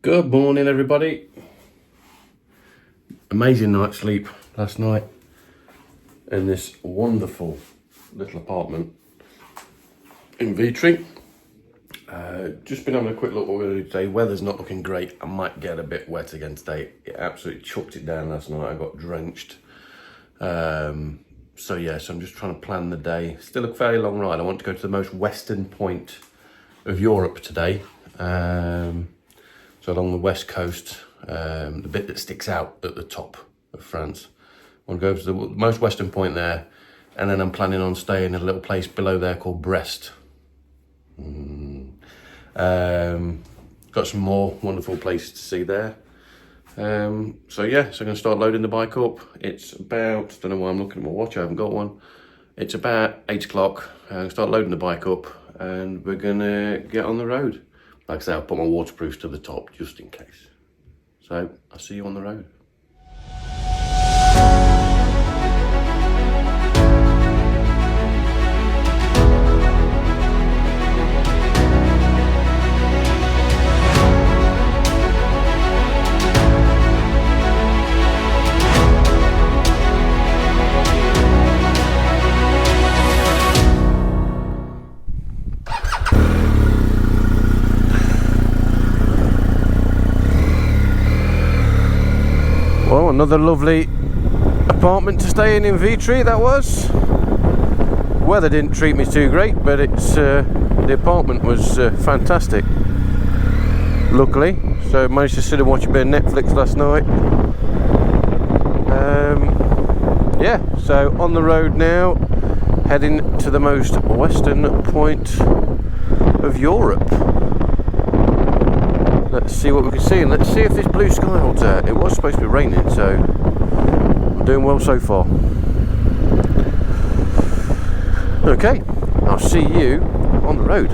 Good morning, everybody. Amazing night's sleep last night in this wonderful little apartment in Vitré. Just been having a quick look what we're going to do today. Weather's not looking great. I might get a bit wet again today. It absolutely chucked it down last night. I got drenched. So I'm just trying to plan the day. Still a fairly long ride. I want to go to the most western point of Europe today. So along the west coast, the bit that sticks out at the top of France. I want to go to the most western point there, and then I'm planning on staying in a little place below there called Brest. Got some more wonderful places to see there. So I'm going to start loading the bike up. It's about, don't know why I'm looking at my watch, I haven't got one. It's about 8 o'clock. I'm going to start loading the bike up and we're going to get on the road. Like I say, I'll put my waterproofs to the top just in case. So I'll see you on the road. Well, another lovely apartment to stay in Vitré, that was. Weather didn't treat me too great, but it's the apartment was fantastic, luckily. So I managed to sit and watch a bit of Netflix last night. So on the road now, heading to the most western point of Europe. Let's see what we can see, and let's see if this blue sky holds out. It was supposed to be raining, so I'm doing well so far. Okay, I'll see you on the road.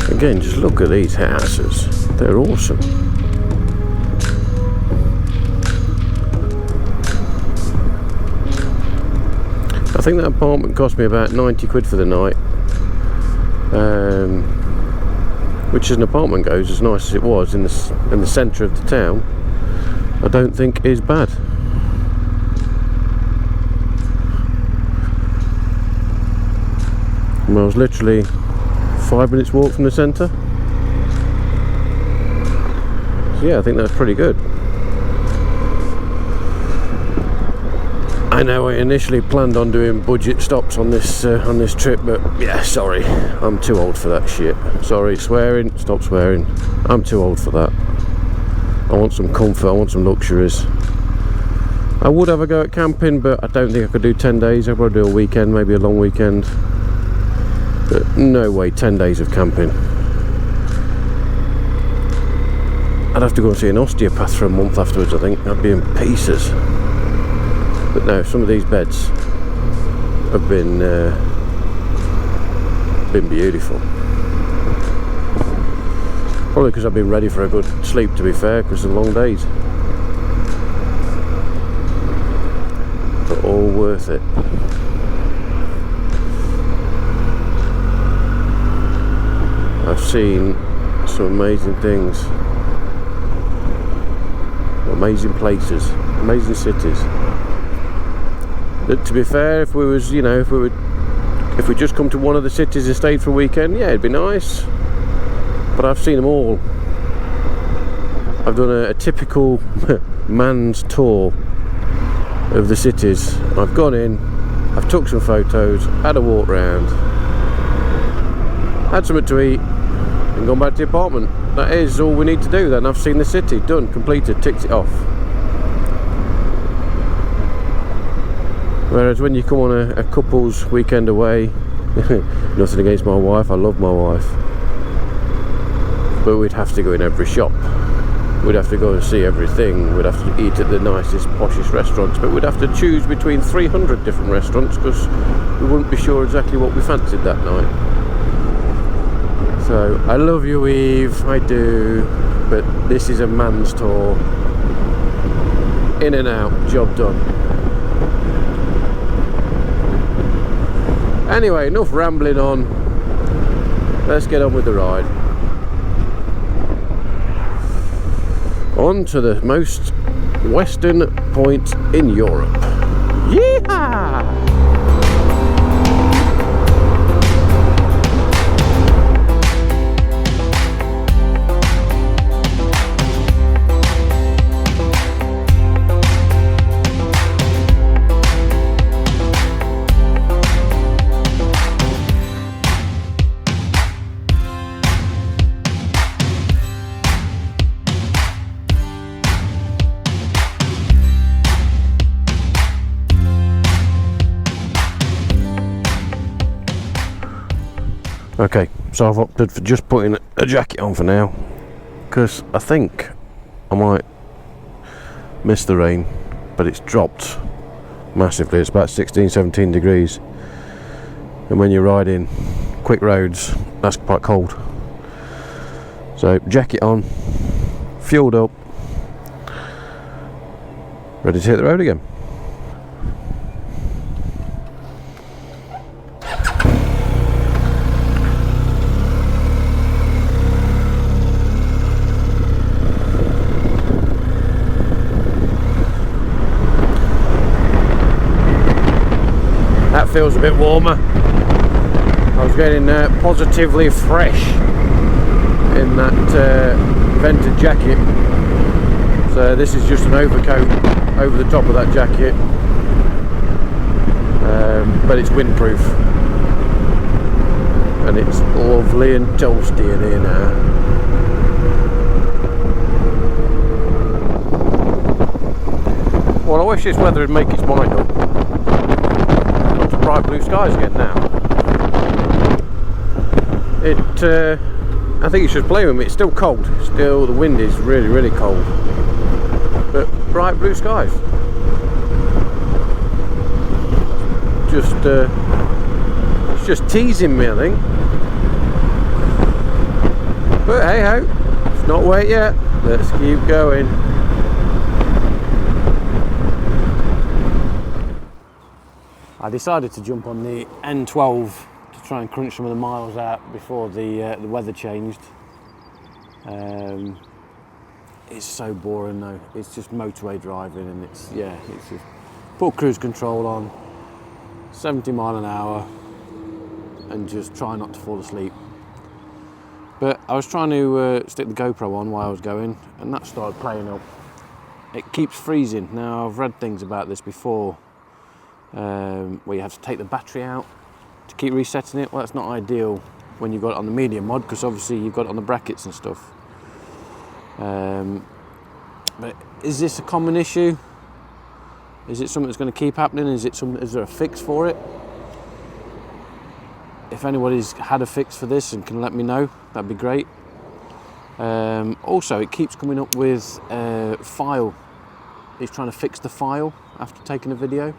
Again, just look at these houses, they're awesome. I think that apartment cost me about 90 quid for the night, which as an apartment goes, as nice as it was in the centre of the town, I don't think is bad. And I was literally 5 minutes walk from the centre. So yeah, I think that's pretty good. I know I initially planned on doing budget stops on this trip, but yeah, sorry, I'm too old for that shit. Sorry, swearing, stop swearing. I'm too old for that. I want some comfort, I want some luxuries. I would have a go at camping, but I don't think I could do 10 days. I'd probably do a weekend, maybe a long weekend. But no way, 10 days of camping. I'd have to go and see an osteopath for a month afterwards, I think. I'd be in pieces. But no, some of these beds have been beautiful. Probably because I've been ready for a good sleep, to be fair, because of the long days. But all worth it. I've seen some amazing things, amazing places, amazing cities. But to be fair, if we just come to one of the cities and stayed for a weekend, yeah, it'd be nice. But I've seen them all. I've done a typical man's tour of the cities. I've gone in, I've took some photos, had a walk round, had something to eat, and gone back to the apartment. That is all we need to do then. I've seen the city, done, completed, ticked it off. Whereas when you come on a couple's weekend away, nothing against my wife, I love my wife, but we'd have to go in every shop. We'd have to go and see everything. We'd have to eat at the nicest, poshest restaurants, but we'd have to choose between 300 different restaurants because we wouldn't be sure exactly what we fancied that night. So, I love you, Eve, I do, but this is a man's tour. In and out, job done. Anyway, enough rambling on. Let's get on with the ride. On to the most western point in Europe. Yeehaw! Okay, so I've opted for just putting a jacket on for now because I think I might miss the rain, but it's dropped massively. It's about 16-17 degrees, and when you're riding quick roads that's quite cold. So jacket on, fueled up, ready to hit the road again. That feels a bit warmer. I was getting positively fresh in that vented jacket. So this is just an overcoat over the top of that jacket, but it's windproof and it's lovely and toasty in here now. Well, I wish this weather would make its mind up. Bright blue skies again now. I think you should blame me. It's still cold. Still, the wind is really, really cold. But bright blue skies. It's just teasing me, I think. But hey ho, it's not wet yet. Let's keep going. I decided to jump on the N12 to try and crunch some of the miles out before the weather changed. It's so boring though. It's just motorway driving, and it's just put cruise control on, 70 mile an hour, and just try not to fall asleep. But I was trying to stick the GoPro on while I was going, and that started playing up. It keeps freezing. Now I've read things about this before. Where you have to take the battery out to keep resetting it. Well, that's not ideal when you've got it on the medium mod, because obviously you've got it on the brackets and stuff. But is this a common issue? Is it something that's going to keep happening? Is there a fix for it? If anybody's had a fix for this and can let me know, that'd be great. Also, it keeps coming up with file. It's trying to fix the file after taking a video.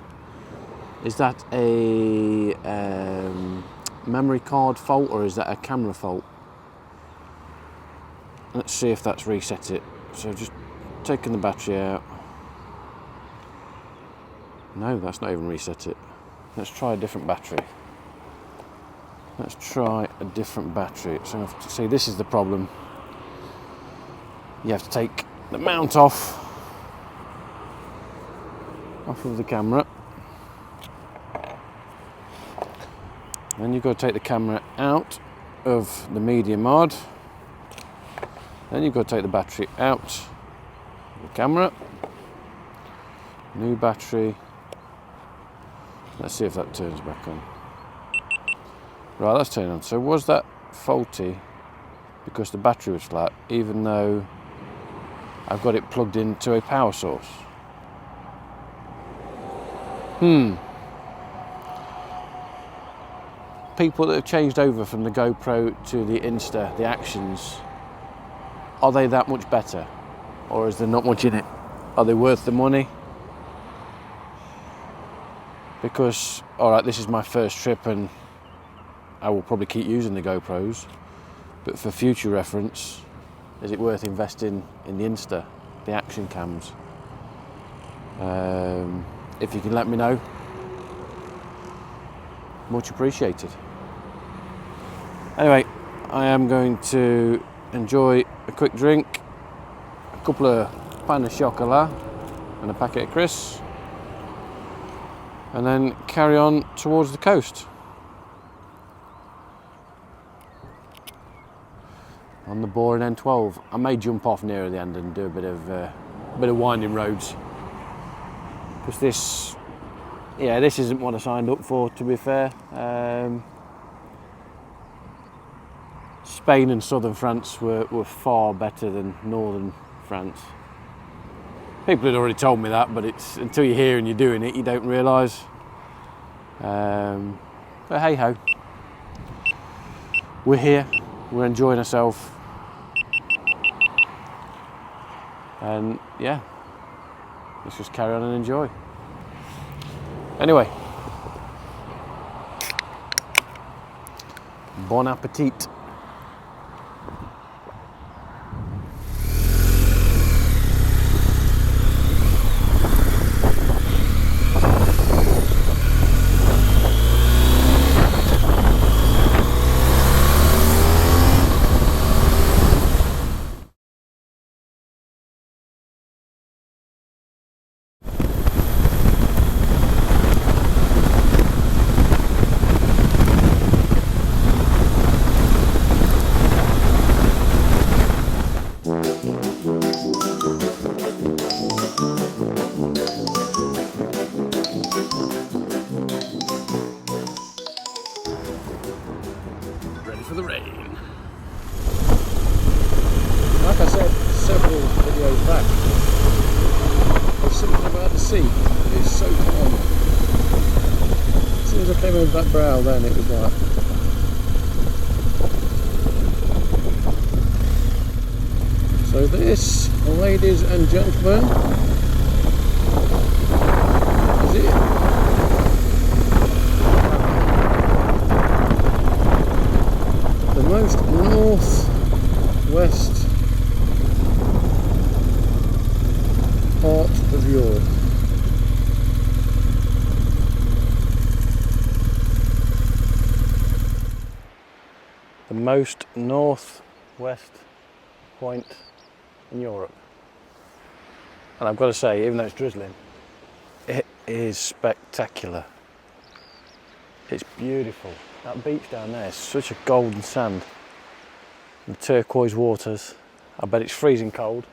Is that a memory card fault, or is that a camera fault? Let's see if that's reset it. So just taking the battery out. No, that's not even reset it. Let's try a different battery. Let's try a different battery. So see, this is the problem. You have to take the mount off of the camera. Then you've got to take the camera out of the media mod. Then you've got to take the battery out of the camera. New battery. Let's see if that turns back on. Right, that's turned on. So was that faulty because the battery was flat, even though I've got it plugged into a power source? people that have changed over from the GoPro to the Insta, the actions, are they that much better? Or is there not much in it? Are they worth the money? Because, alright, this is my first trip and I will probably keep using the GoPros, but for future reference, is it worth investing in the Insta, the action cams? If you can let me know, much appreciated. Anyway, I am going to enjoy a quick drink, a couple of pain de chocolat and a packet of crisps, and then carry on towards the coast. On the boring N12. I may jump off nearer the end and do a bit of winding roads. Because this isn't what I signed up for, to be fair. Spain and southern France were far better than northern France. People had already told me that, but it's until you're here and you're doing it, you don't realise. But hey ho, we're here, we're enjoying ourselves, and yeah, let's just carry on and enjoy. Anyway, bon appetit. For the rain. Like I said several videos back, there's something about the sea. It's so calm. As soon as I came over that brow, then it was like. So this, ladies and gentlemen, is it. Most northwest part of Europe. The most northwest point in Europe. And I've got to say, even though it's drizzling, it is spectacular. It's beautiful. That beach down there is such a golden sand. The turquoise waters. I bet it's freezing cold.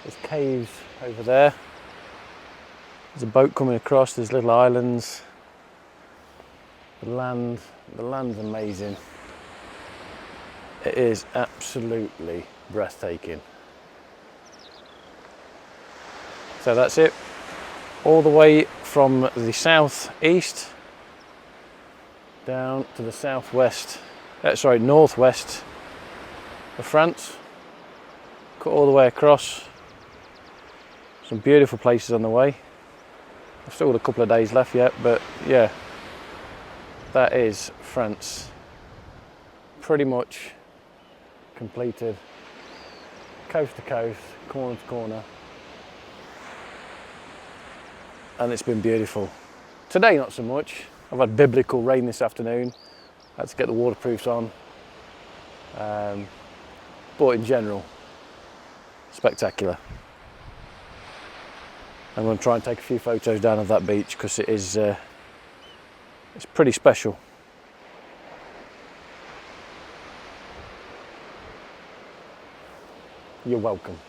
There's caves over there. There's a boat coming across, there's little islands. The land's amazing. It is absolutely breathtaking. So that's it. All the way from the southeast down to the northwest of France. Cut all the way across. Some beautiful places on the way. I've still got a couple of days left yet, but yeah, that is France. Pretty much completed, coast to coast, corner to corner, and it's been beautiful. Today not so much. I've had biblical rain this afternoon. I had to get the waterproofs on. But in general, spectacular. I'm going to try and take a few photos down of that beach because it is it's pretty special. You're welcome.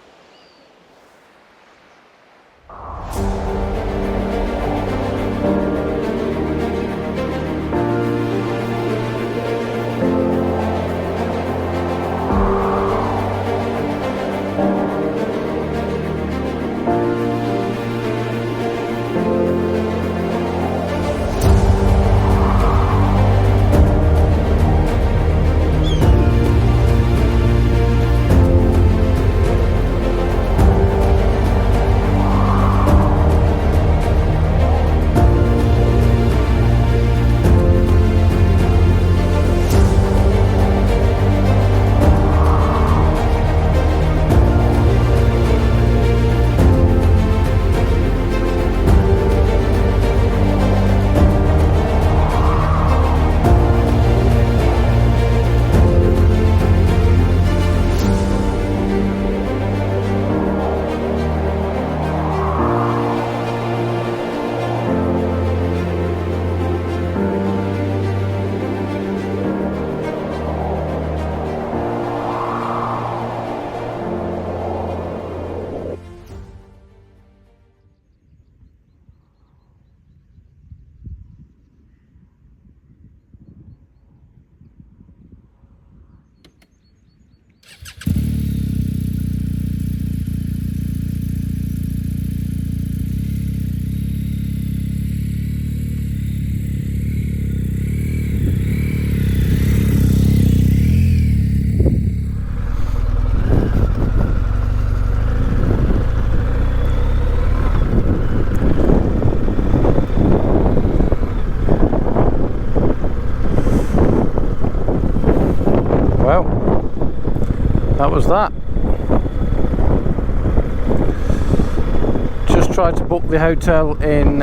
tried to book the hotel in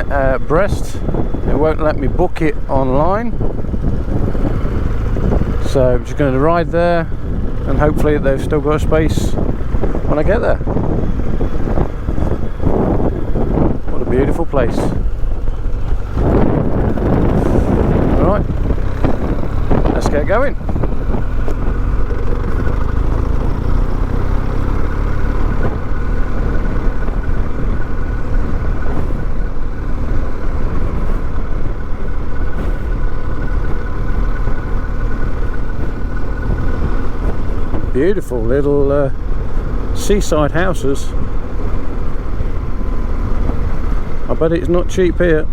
Brest. It won't let me book it online, so I'm just going to ride there and hopefully they've still got a space when I get there. What a beautiful place. Alright, let's get going. Beautiful little seaside houses. I bet it's not cheap here.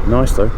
Nice though.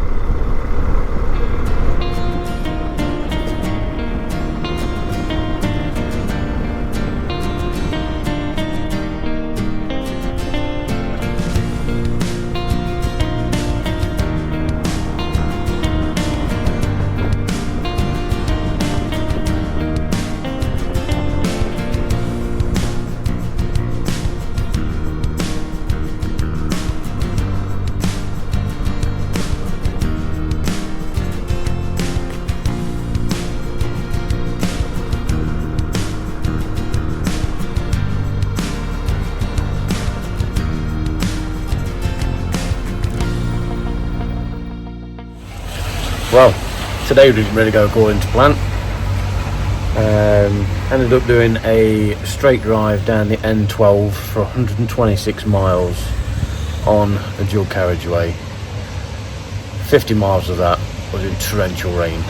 Well, today didn't really go according to plan. Ended up doing a straight drive down the N12 for 126 miles on a dual carriageway. 50 miles of that was in torrential rain.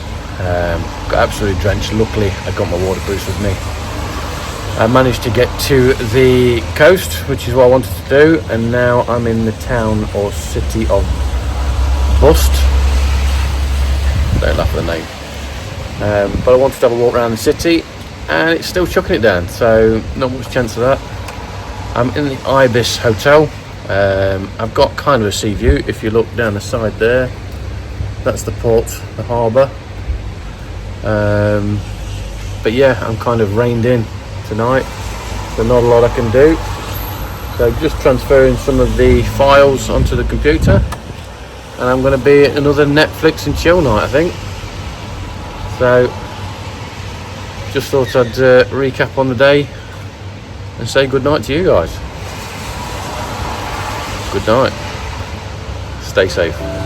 Got absolutely drenched. Luckily I got my waterproofs with me. I managed to get to the coast, which is what I wanted to do, and now I'm in the town or city of Brest. Don't laugh at the name. But I wanted to have a walk around the city and it's still chucking it down, so not much chance of that. I'm in the Ibis Hotel. I've got kind of a sea view. If you look down the side there, that's the port, the harbour. But yeah, I'm kind of reined in tonight, so not a lot I can do. So just transferring some of the files onto the computer, and I'm going to be another Netflix and chill night, I think. So just thought I'd recap on the day and say good night to you guys. Good night. Stay safe.